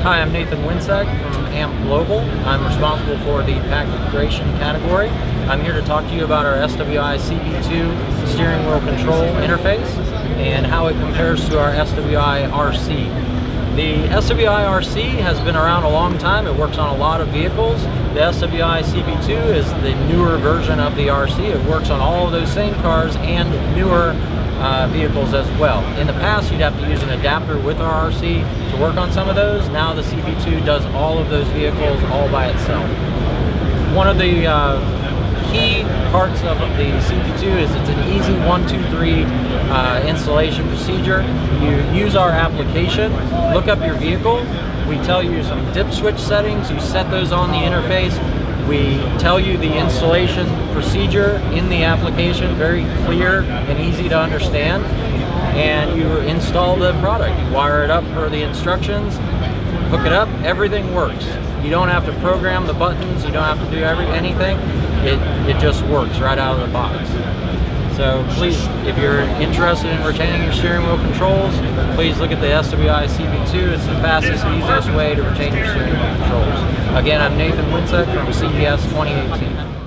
Hi, I'm Nathan Winsek from Ammp Global. I'm responsible for the packet curation category. I'm here to talk to you about our SWI CP2 steering wheel control interface and how it compares to our SWI RC. The SWI RC has been around a long time. It works on a lot of vehicles. The SWI CP2 is the newer version of the RC. It works on all of those same cars and newer vehicles as well. In the past, you'd have to use an adapter with our RC to work on some of those. Now the CP2 does all of those vehicles all by itself. One of the key parts of the CP2 is it's an easy 1, 2, 3 installation procedure. You use our application, look up your vehicle. We tell you some dip switch settings. You set those on the interface. We tell you the installation procedure in the application, very clear and easy to understand, and you install the product. You wire it up per the instructions, hook it up, everything works. You don't have to program the buttons, you don't have to do anything. It just works right out of the box. So please, if you're interested in retaining your steering wheel controls, please look at the SWI CP2. It's the fastest, easiest way to retain your steering wheel controls. Again, I'm Nathan Winsek from CES 2018.